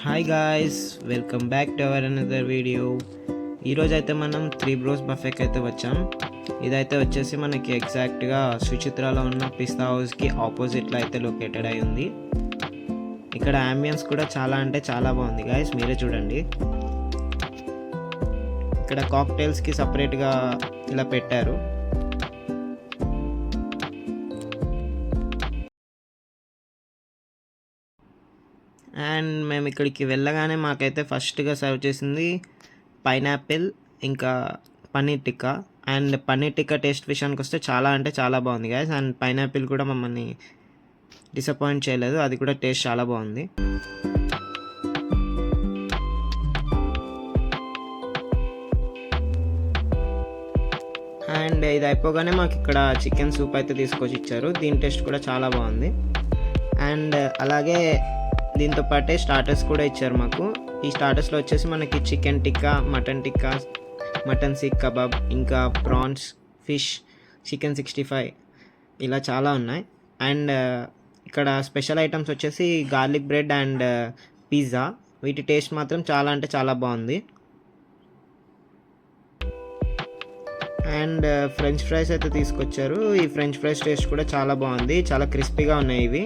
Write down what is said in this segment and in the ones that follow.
Hi guys, welcome back to our another video. ఈరోజు అయితే మనం త్రీ బ్రోస్ బఫేకి అయితే వచ్చాం. ఇదైతే వచ్చేసి మనకి ఎగ్జాక్ట్గా సుచిత్రాలో ఉన్న పిస్తా హౌస్కి ఆపోజిట్లో అయితే లొకేటెడ్ అయి ఉంది. ఇక్కడ అంబియన్స్ కూడా చాలా అంటే చాలా బాగుంది గాయ్స్, మీరే చూడండి. ఇక్కడ కాక్టైల్స్కి సపరేట్గా ఇలా పెట్టారు. అండ్ మేము ఇక్కడికి వెళ్ళగానే మాకైతే ఫస్ట్గా సర్వ్ చేసింది పైనాపిల్ ఇంకా పన్నీర్ టిక్కా. అండ్ పన్నీర్ టిక్కా టేస్ట్ విషయానికి వస్తే చాలా అంటే చాలా బాగుంది గాయస్. అండ్ పైనాపిల్ కూడా మమ్మల్ని డిసప్పాయింట్ చేయలేదు, అది కూడా టేస్ట్ చాలా బాగుంది. అండ్ ఇది అయిపోగానే మాకు ఇక్కడ చికెన్ సూప్ అయితే తీసుకొచ్చి ఇచ్చారు. దీని టేస్ట్ కూడా చాలా బాగుంది. అండ్ అలాగే దీంతో పాటే స్టార్టర్స్ కూడా ఇచ్చారు మాకు. ఈ స్టార్టర్స్లో వచ్చేసి మనకి chicken tikka, mutton tikka, mutton seek kebab, ఇంకా ప్రాన్స్, ఫిష్, చికెన్ 65 ఇలా చాలా ఉన్నాయి. అండ్ ఇక్కడ స్పెషల్ ఐటమ్స్ వచ్చేసి గార్లిక్ బ్రెడ్ అండ్ పిజ్జా. వీటి టేస్ట్ మాత్రం చాలా అంటే చాలా బాగుంది. అండ్ ఫ్రెంచ్ ఫ్రైస్ అయితే తీసుకొచ్చారు. ఈ ఫ్రెంచ్ ఫ్రైస్ టేస్ట్ కూడా చాలా బాగుంది, చాలా క్రిస్పీగా ఉన్నాయి ఇవి.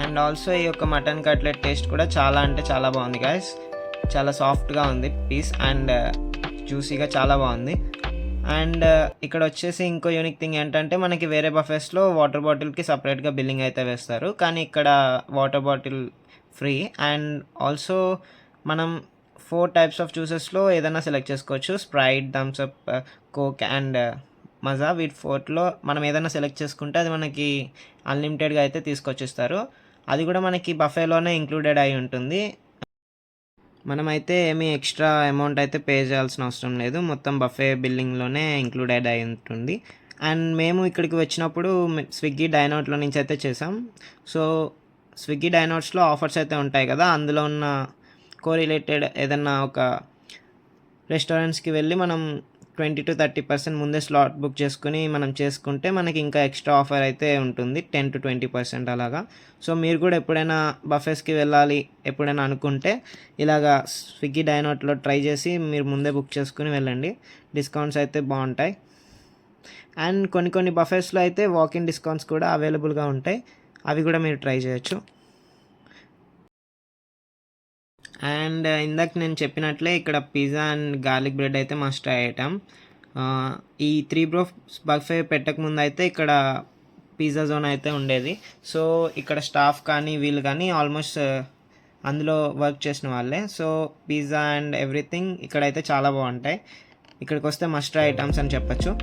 అండ్ ఆల్సో ఈ యొక్క మటన్ కట్లెట్ టేస్ట్ కూడా చాలా అంటే చాలా బాగుంది గాయస్. చాలా సాఫ్ట్గా ఉంది పీస్ అండ్ జ్యూసీగా చాలా బాగుంది. అండ్ ఇక్కడ వచ్చేసి ఇంకో యూనిక్ థింగ్ ఏంటంటే మనకి వేరే బఫెస్లో వాటర్ బాటిల్కి సపరేట్గా బిల్లింగ్ అయితే వేస్తారు, కానీ ఇక్కడ water bottle free. And also మనం 4 టైప్స్ ఆఫ్ జ్యూసెస్లో ఏదైనా సెలెక్ట్ చేసుకోవచ్చు: స్ప్రైట్, థమ్స్అప్, కోక్ అండ్ మజా. వీటి 4లో మనం ఏదైనా సెలెక్ట్ చేసుకుంటే అది మనకి అన్లిమిటెడ్గా అయితే తీసుకొచ్చిస్తారు. అది కూడా మనకి బఫేలోనే ఇంక్లూడెడ్ అయి ఉంటుంది. మనమైతే ఏమీ ఎక్స్ట్రా అమౌంట్ అయితే పే చేయాల్సిన అవసరం లేదు, మొత్తం బఫే బిల్లింగ్లోనే ఇంక్లూడెడ్ అయి ఉంటుంది. అండ్ మేము ఇక్కడికి వచ్చినప్పుడు స్విగ్గీ డైనౌట్లో నుంచి అయితే చేసాం. సో స్విగ్గీ డైనౌట్స్లో ఆఫర్స్ అయితే ఉంటాయి కదా, అందులో ఉన్న కోరిలేటెడ్ ఏదన్నా ఒక రెస్టారెంట్స్కి వెళ్ళి మనం 20 to 30% ముందే స్లాట్ బుక్ చేసుకుని మనం చేసుకుంటే మనకి ఇంకా ఎక్స్ట్రా ఆఫర్ అయితే ఉంటుంది, 10 to 20% అలాగా. సో మీరు కూడా ఎప్పుడైనా బఫెస్కి వెళ్ళాలి ఎప్పుడైనా అనుకుంటే ఇలాగా స్విగ్గీ డైనౌట్లో ట్రై చేసి మీరు ముందే బుక్ చేసుకుని వెళ్ళండి, డిస్కౌంట్స్ అయితే బాగుంటాయి. అండ్ కొన్ని బఫెస్లో అయితే వాకిన్ డిస్కౌంట్స్ కూడా అవైలబుల్గా ఉంటాయి, అవి కూడా మీరు ట్రై చేయొచ్చు. అండ్ ఇందాక నేను చెప్పినట్లే ఇక్కడ పిజ్జా అండ్ గార్లిక్ బ్రెడ్ అయితే మస్ట్ ఐటమ్. ఈ త్రీ బ్రోస్ బఫే పెట్టకముందు అయితే ఇక్కడ పిజ్జా జోన్ అయితే ఉండేది. సో ఇక్కడ స్టాఫ్ కానీ వీళ్ళు కానీ ఆల్మోస్ట్ అందులో వర్క్ చేసిన వాళ్ళే. సో పిజ్జా అండ్ ఎవ్రీథింగ్ ఇక్కడైతే చాలా బాగుంటాయి. ఇక్కడికి వస్తే మస్ట్ ఐటమ్స్ అని చెప్పచ్చు.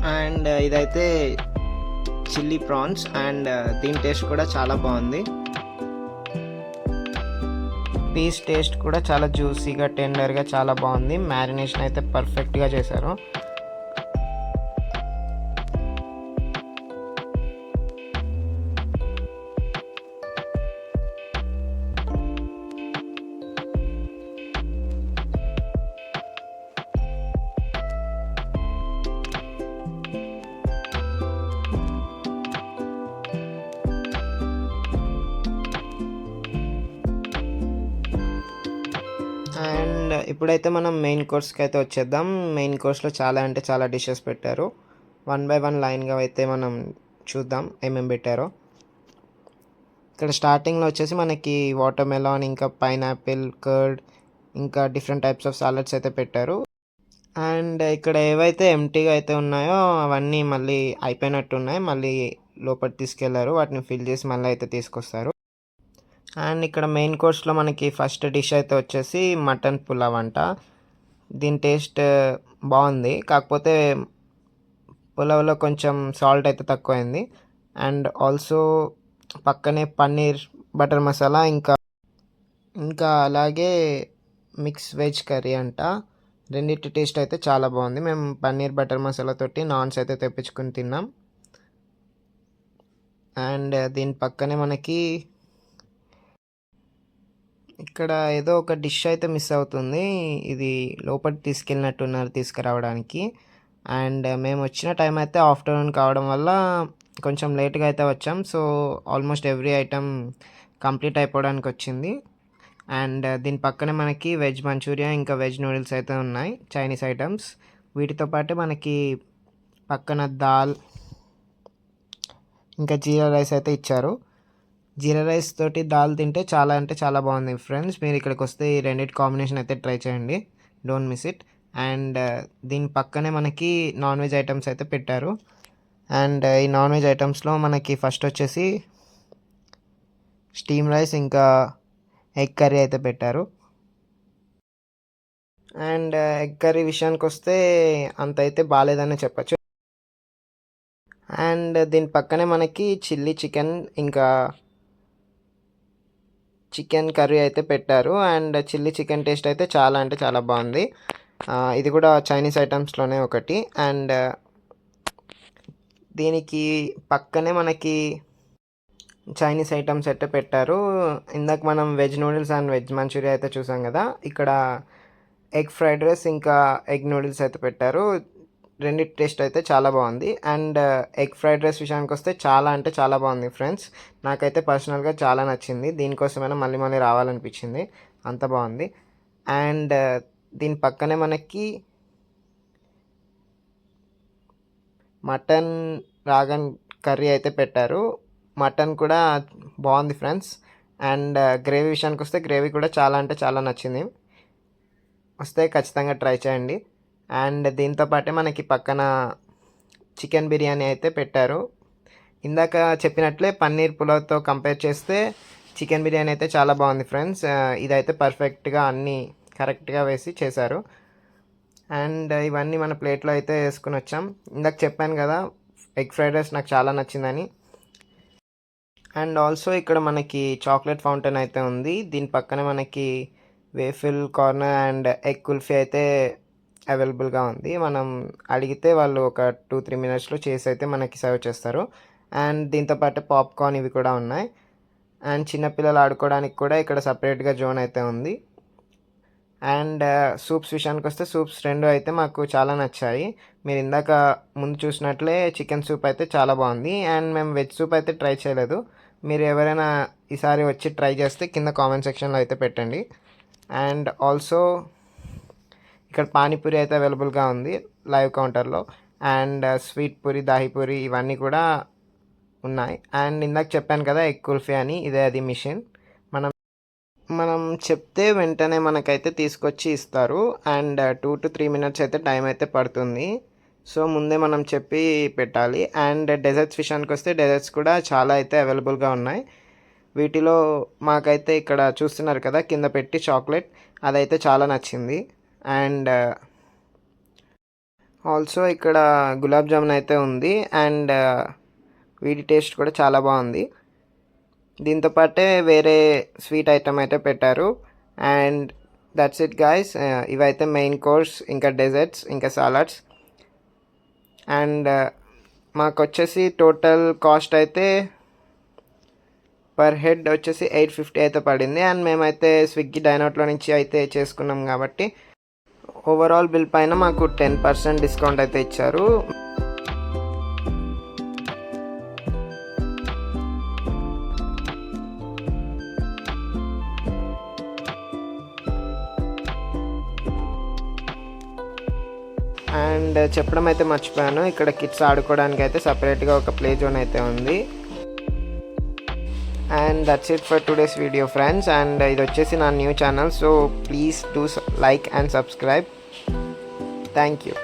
అండ్ ఇదైతే చిల్లీ ప్రాన్స్ అండ్ దీని టేస్ట్ కూడా చాలా బాగుంది. పీస్ టేస్ట్ కూడా చాలా జ్యూసీగా టెండర్గా చాలా బాగుంది. మ్యారినేషన్ అయితే పర్ఫెక్ట్గా చేశారు. అండ్ ఇప్పుడైతే మనం మెయిన్ కోర్స్కి అయితే వచ్చేద్దాం. మెయిన్ కోర్స్లో చాలా అంటే చాలా డిషెస్ పెట్టారు. 1 బై 1 లైన్గా అయితే మనం చూద్దాం ఏమేమి పెట్టారో. ఇక్కడ స్టార్టింగ్లో వచ్చేసి మనకి వాటర్ మెలాన్, ఇంకా పైనాపిల్, కర్డ్, ఇంకా డిఫరెంట్ టైప్స్ ఆఫ్ సాలడ్స్ అయితే పెట్టారు. అండ్ ఇక్కడ ఏవైతే ఎంటీగా అయితే ఉన్నాయో అవన్నీ మళ్ళీ అయిపోయినట్టు ఉన్నాయి. మళ్ళీ లోపలికి తీసుకెళ్లారు, వాటిని ఫిల్ చేసి మళ్ళీ అయితే తీసుకొస్తారు. అండ్ ఇక్కడ మెయిన్ కోర్స్లో మనకి ఫస్ట్ డిష్ అయితే వచ్చేసి మటన్ పులావ్ అంట. దీని టేస్ట్ బాగుంది, కాకపోతే పులావ్లో కొంచెం సాల్ట్ అయితే తక్కువైంది. అండ్ ఆల్సో పక్కనే పన్నీర్ బటర్ మసాలా, ఇంకా అలాగే మిక్స్ వెజ్ కర్రీ అంట. రెండింటి టేస్ట్ అయితే చాలా బాగుంది. మేము పన్నీర్ బటర్ మసాలా తోటి నాన్స్ అయితే తెప్పించుకుని తిన్నాం. అండ్ దీని పక్కనే మనకి ఇక్కడ ఏదో ఒక డిష్ అయితే మిస్ అవుతుంది. ఇది లోపలికి తీసుకెళ్ళినట్టున్నారు తీసుకురావడానికి. అండ్ మేము వచ్చిన టైం అయితే ఆఫ్టర్నూన్ కావడం వల్ల కొంచెం లేట్గా అయితే వచ్చాం. So almost every item complete అయిపోవడానికి వచ్చింది. అండ్ దీని పక్కనే మనకి వెజ్ మంచూరియా, ఇంకా వెజ్ నూడిల్స్ అయితే ఉన్నాయి, చైనీస్ ఐటమ్స్. వీటితో పాటు మనకి పక్కన దాల్, ఇంకా జీరా రైస్ అయితే ఇచ్చారు. జీరా రైస్ తోటి దాల్ తింటే చాలా అంటే చాలా బాగుంది ఫ్రెండ్స్. మీరు ఇక్కడికి వస్తే ఈ రెండింటి కాంబినేషన్ అయితే ట్రై చేయండి, డోంట్ మిస్ ఇట్. అండ్ దీని పక్కనే మనకి నాన్ వెజ్ ఐటమ్స్ అయితే పెట్టారు. అండ్ ఈ నాన్ వెజ్ ఐటమ్స్లో మనకి ఫస్ట్ వచ్చేసి స్టీమ్ రైస్, ఇంకా ఎగ్ కర్రీ అయితే పెట్టారు. అండ్ ఎగ్ కర్రీ విషయానికి వస్తే అంత అయితే బాగాలేదని చెప్పచ్చు. అండ్ దీని పక్కనే మనకి చిల్లీ చికెన్, ఇంకా చికెన్ కర్రీ అయితే పెట్టారు. అండ్ చిల్లీ చికెన్ టేస్ట్ అయితే చాలా అంటే చాలా బాగుంది. ఇది కూడా చైనీస్ ఐటమ్స్లోనే ఒకటి. అండ్ దీనికి పక్కనే మనకి చైనీస్ ఐటమ్స్ అయితే పెట్టారు. ఇందాక మనం veg noodles and veg manchuria అయితే చూసాం కదా, ఇక్కడ ఎగ్ ఫ్రైడ్ రైస్, ఇంకా ఎగ్ నూడిల్స్ అయితే పెట్టారు. రెండింటి టేస్ట్ అయితే చాలా బాగుంది. అండ్ ఎగ్ ఫ్రైడ్ రైస్ విషయానికి వస్తే చాలా అంటే చాలా బాగుంది ఫ్రెండ్స్. నాకైతే పర్సనల్గా చాలా నచ్చింది. దీనికోసమైనా మళ్ళీ మళ్ళీ రావాలనిపించింది, అంత బాగుంది. అండ్ దీని పక్కనే మనకి మటన్ రాగన్ కర్రీ అయితే పెట్టారు. మటన్ కూడా బాగుంది ఫ్రెండ్స్. అండ్ గ్రేవీ విషయానికి వస్తే గ్రేవీ కూడా చాలా అంటే చాలా నచ్చింది. వస్తే ఖచ్చితంగా ట్రై చేయండి. అండ్ దీంతో పాటే మనకి పక్కన చికెన్ బిర్యానీ అయితే పెట్టారు. ఇందాక చెప్పినట్లే పన్నీర్ పులావ్తో కంపేర్ చేస్తే చికెన్ బిర్యానీ అయితే చాలా బాగుంది ఫ్రెండ్స్. ఇదైతే పర్ఫెక్ట్గా అన్నీ కరెక్ట్గా వేసి చేశారు. అండ్ ఇవన్నీ మన ప్లేట్లో అయితే వేసుకుని వచ్చాం. ఇందాక చెప్పాను కదా ఎగ్ ఫ్రైడ్ రైస్ నాకు చాలా నచ్చిందని. అండ్ ఆల్సో ఇక్కడ మనకి చాక్లెట్ ఫౌంటైన్ అయితే ఉంది. దీని పక్కనే మనకి waffle corner and egg kulfi అయితే అవైలబుల్గా ఉంది. మనం అడిగితే వాళ్ళు ఒక 2-3 మినిట్స్లో చేసి అయితే మనకి సర్వ్ చేస్తారు. అండ్ దీంతోపాటు పాప్కార్న్ ఇవి కూడా ఉన్నాయి. అండ్ చిన్నపిల్లలు ఆడుకోవడానికి కూడా ఇక్కడ సపరేట్గా జోన్ అయితే ఉంది. అండ్ సూప్స్ విషయానికి వస్తే సూప్స్ రెండు అయితే మాకు చాలా నచ్చాయి. మీరు ఇందాక ముందు చూసినట్లే చికెన్ సూప్ అయితే చాలా బాగుంది. అండ్ మేము వెజ్ సూప్ అయితే ట్రై చేయలేదు. మీరు ఎవరైనా ఈసారి వచ్చి ట్రై చేస్తే కింద కామెంట్ సెక్షన్లో అయితే పెట్టండి. అండ్ ఆల్సో ఇక్కడ పానీపూరి అయితే అవైలబుల్గా ఉంది లైవ్ కౌంటర్లో. అండ్ స్వీట్ పూరి, దాహిపూరి ఇవన్నీ కూడా ఉన్నాయి. అండ్ ఇందాక చెప్పాను కదా ఎగ్ కుల్ఫీ అని, ఇదే అది మిషన్. మనం చెప్తే వెంటనే మనకైతే తీసుకొచ్చి ఇస్తారు. అండ్ 2-3 మినిట్స్ అయితే టైం అయితే పడుతుంది. సో ముందే మనం చెప్పి పెట్టాలి. అండ్ డెజర్ట్స్ విషయానికి వస్తే డెజర్ట్స్ కూడా చాలా అయితే అవైలబుల్గా ఉన్నాయి. వీటిలో మాకైతే ఇక్కడ చూస్తున్నారు కదా కింద పెట్టి చాక్లెట్, అదైతే చాలా నచ్చింది. అండ్ ఆల్సో ఇక్కడ గులాబ్ జామున్ అయితే ఉంది. అండ్ వీటి టేస్ట్ కూడా చాలా బాగుంది. దీంతోపాటే వేరే స్వీట్ ఐటమ్ అయితే పెట్టారు. And that's it guys. ఇవైతే మెయిన్ కోర్స్, ఇంకా డెజర్ట్స్, ఇంకా సాలడ్స్. అండ్ మాకు వచ్చేసి టోటల్ కాస్ట్ అయితే పర్ హెడ్ వచ్చేసి 850 అయితే పడింది. అండ్ మేమైతే స్విగ్గీ డైనౌట్లో నుంచి అయితే చేసుకున్నాం కాబట్టి ఓవరాల్ బిల్ పైన మాకు 10% డిస్కౌంట్ అయితే ఇచ్చారు. అండ్ చెప్పడం అయితే మర్చిపోయాను, ఇక్కడ కిడ్స్ ఆడుకోవడానికి అయితే సపరేట్గా ఒక ప్లే జోన్ అయితే ఉంది. And that's it for today's video friends. And ఇది వచ్చేసి నా new channel, so please do like and subscribe. Thank you.